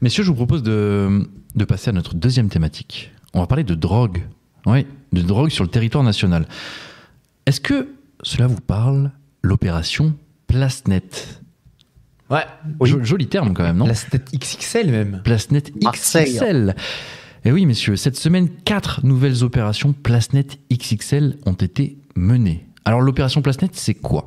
Messieurs, je vous propose de passer à notre deuxième thématique. On va parler de drogue. Oui, de drogue sur le territoire national. Est-ce que cela vous parle, l'opération Plasnet? Ouais. Oui. Joli terme quand même, non? Plasnet XXL même. Plasnet XXL. Et oui, messieurs, cette semaine, 4 nouvelles opérations Plasnet XXL ont été menées. Alors, l'opération Plasnet, c'est quoi?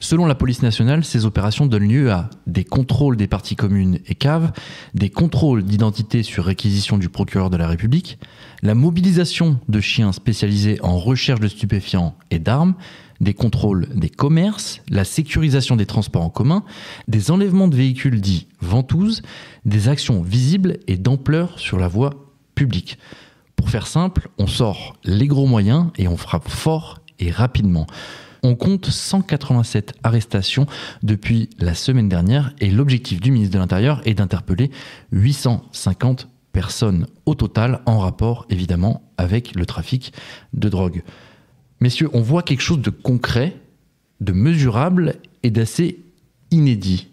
Selon la police nationale, ces opérations donnent lieu à des contrôles des parties communes et caves, des contrôles d'identité sur réquisition du procureur de la République, la mobilisation de chiens spécialisés en recherche de stupéfiants et d'armes, des contrôles des commerces, la sécurisation des transports en commun, des enlèvements de véhicules dits ventouses, des actions visibles et d'ampleur sur la voie publique. Pour faire simple, on sort les gros moyens et on frappe fort et rapidement. On compte 187 arrestations depuis la semaine dernière et l'objectif du ministre de l'Intérieur est d'interpeller 850 personnes au total en rapport évidemment avec le trafic de drogue. Messieurs, on voit quelque chose de concret, de mesurable et d'assez inédit.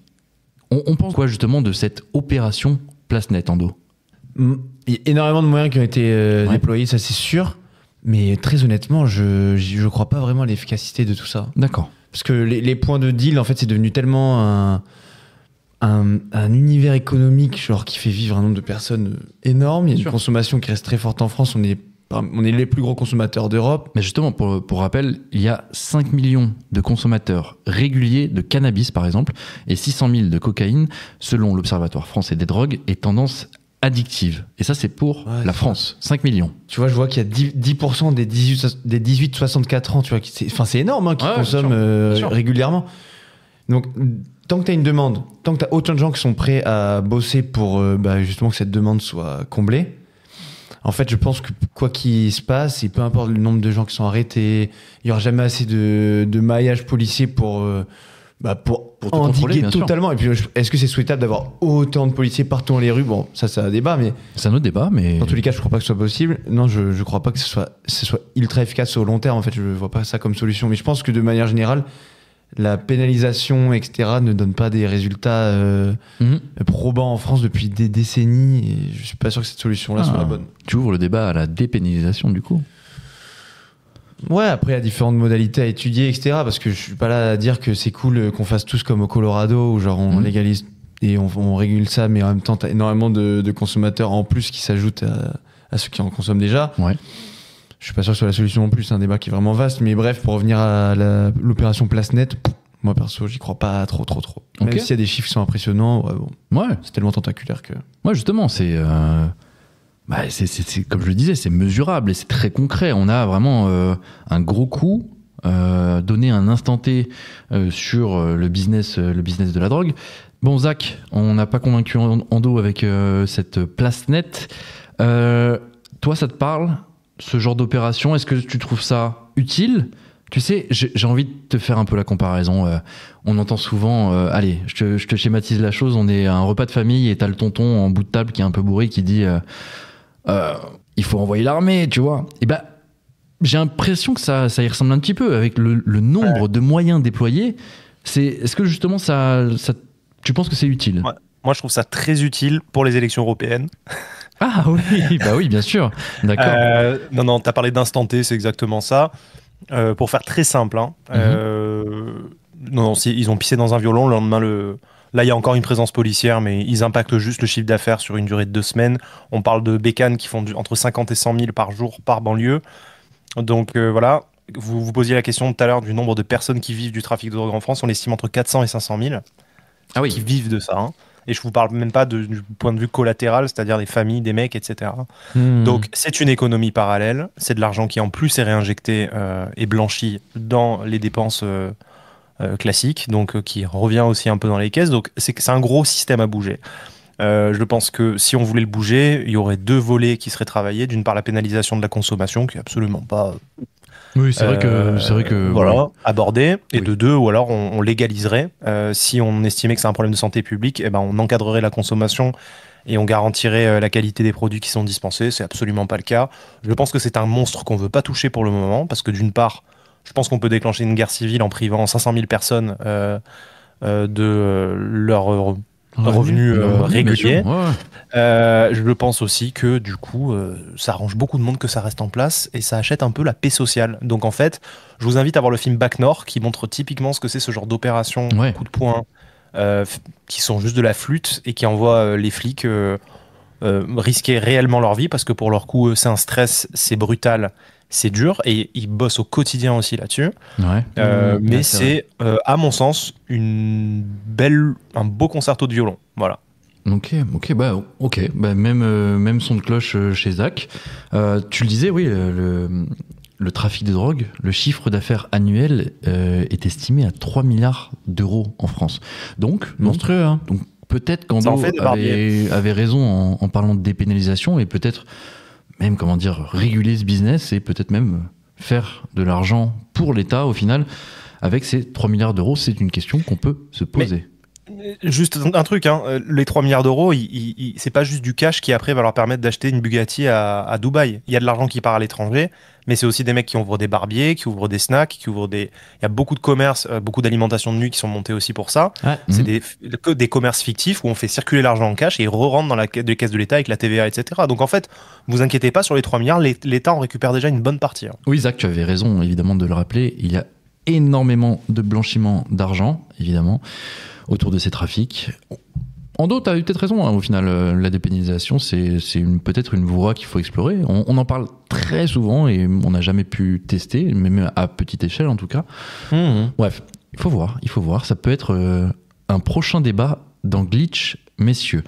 On pense quoi justement de cette opération Plasnet, Ando? Il y a énormément de moyens qui ont été déployés, ça c'est sûr. Mais très honnêtement, je crois pas vraiment à l'efficacité de tout ça. D'accord. Parce que les points de deal, en fait, c'est devenu tellement un univers économique genre, qui fait vivre un nombre de personnes énorme. Il y a une consommation qui reste très forte en France. On est les plus gros consommateurs d'Europe. Mais justement, pour rappel, il y a 5 millions de consommateurs réguliers de cannabis, par exemple, et 600 000 de cocaïne, selon l'Observatoire français des drogues et tendances addictive. Et ça, c'est pour la France. 5 millions. Tu vois, je vois qu'il y a 10% des 18-64 ans, tu vois, c'est énorme, hein, qui consomment régulièrement. Donc, tant que tu as une demande, tant que tu as autant de gens qui sont prêts à bosser pour justement que cette demande soit comblée, en fait, je pense que quoi qu'il se passe, et peu importe le nombre de gens qui sont arrêtés, il n'y aura jamais assez de maillage policier pour endiguer totalement. Et puis, est-ce que c'est souhaitable d'avoir autant de policiers partout dans les rues? Bon, ça, c'est un débat, mais... C'est un autre débat, mais... Dans tous les cas, je crois pas que ce soit possible. Non, je crois pas que ce soit ultra efficace au long terme. En fait, je vois pas ça comme solution. Mais je pense que de manière générale, la pénalisation, etc., ne donne pas des résultats probants en France depuis des décennies. Et je suis pas sûr que cette solution-là soit la bonne. Tu ouvres le débat à la dépénalisation, du coup? Ouais, après, il y a différentes modalités à étudier, etc. Parce que je suis pas là à dire que c'est cool qu'on fasse tous comme au Colorado, où genre on légalise et on régule ça, mais en même temps, t'as énormément de consommateurs en plus qui s'ajoutent à ceux qui en consomment déjà. Ouais. Je suis pas sûr que ce soit la solution non plus, c'est un débat qui est vraiment vaste. Mais bref, pour revenir à l'opération Plasnet, moi perso, j'y crois pas trop. Okay. Même s'il y a des chiffres qui sont impressionnants, c'est tellement tentaculaire que... Ouais, justement, c'est comme je le disais, c'est mesurable et c'est très concret. On a vraiment un gros coup donné un instant T sur le business de la drogue. Bon, Zach, on n'a pas convaincu Ando avec cette Plasnet. Toi, ça te parle, ce genre d'opération? Est-ce que tu trouves ça utile? Tu sais, j'ai envie de te faire un peu la comparaison. On entend souvent, allez, je te schématise la chose, on est à un repas de famille et t'as le tonton en bout de table qui est un peu bourré qui dit il faut envoyer l'armée, tu vois. Et j'ai l'impression que ça y ressemble un petit peu avec le nombre de moyens déployés. Est-ce que justement tu penses que c'est utile? Ouais. Moi, je trouve ça très utile pour les élections européennes. Ah oui, bah oui, bien sûr. D'accord. Non, t'as parlé d'instant T, c'est exactement ça. Pour faire très simple, ils ont pissé dans un violon. Le lendemain, là, il y a encore une présence policière, mais ils impactent juste le chiffre d'affaires sur une durée de 2 semaines. On parle de bécanes qui font entre 50 et 100 000 par jour par banlieue. Donc voilà, vous posiez la question tout à l'heure du nombre de personnes qui vivent du trafic de drogue en France. On estime entre 400 et 500 000 qui vivent de ça. Et je vous parle même pas du point de vue collatéral, c'est-à-dire des familles, des mecs, etc. Donc c'est une économie parallèle, c'est de l'argent qui en plus est réinjecté et blanchi dans les dépenses classiques, donc qui revient aussi un peu dans les caisses. Donc c'est un gros système à bouger. Je pense que si on voulait le bouger, il y aurait 2 volets qui seraient travaillés. D'une part, la pénalisation de la consommation, qui est absolument pas... Oui, c'est vrai que voilà, abordé. Et de 2, ou alors on légaliserait. Si on estimait que c'est un problème de santé publique, on encadrerait la consommation et on garantirait la qualité des produits qui sont dispensés. C'est absolument pas le cas. Je pense que c'est un monstre qu'on veut pas toucher pour le moment, parce que d'une part, je pense qu'on peut déclencher une guerre civile en privant 500 000 personnes de leur revenus réguliers. Ouais. Je pense aussi que du coup, ça arrange beaucoup de monde que ça reste en place et ça achète un peu la paix sociale. Donc en fait, je vous invite à voir le film Bac Nord qui montre typiquement ce que c'est ce genre d'opération, coup de poing, qui sont juste de la flûte et qui envoient les flics risquer réellement leur vie parce que pour leur coup, c'est un stress, c'est brutal. C'est dur et ils bossent au quotidien aussi là-dessus. Ouais. Mais c'est, à mon sens, un beau concerto de violon. Voilà. Ok, même son de cloche chez Zach. Tu le disais, oui, le trafic de drogue, le chiffre d'affaires annuel est estimé à 3 milliards d'euros en France. Donc, monstrueux, hein. Donc peut-être qu'Ando avait raison en parlant de dépénalisation et peut-être même, réguler ce business et peut-être même faire de l'argent pour l'État au final. Avec ces 3 milliards d'euros, c'est une question qu'on peut se poser. Juste un truc, les 3 milliards d'euros, c'est pas juste du cash qui après va leur permettre d'acheter une Bugatti à Dubaï. Il y a de l'argent qui part à l'étranger, mais c'est aussi des mecs qui ouvrent des barbiers, qui ouvrent des snacks, il y a beaucoup de commerces, beaucoup d'alimentations de nuit qui sont montés aussi pour ça. Ouais. C'est des commerces fictifs où on fait circuler l'argent en cash et ils re-rentrent dans les caisses de l'État avec la TVA, etc. Donc en fait, vous inquiétez pas, sur les 3 milliards, l'État en récupère déjà une bonne partie. Oui, Zach, tu avais raison évidemment de le rappeler. Il y a énormément de blanchiment d'argent, évidemment, autour de ces trafics. Ando, tu as eu peut-être raison, au final, la dépénalisation, c'est peut-être une voie qu'il faut explorer. On en parle très souvent et on n'a jamais pu tester, même à petite échelle en tout cas. Bref, il faut voir. Ça peut être un prochain débat dans Glitch, messieurs.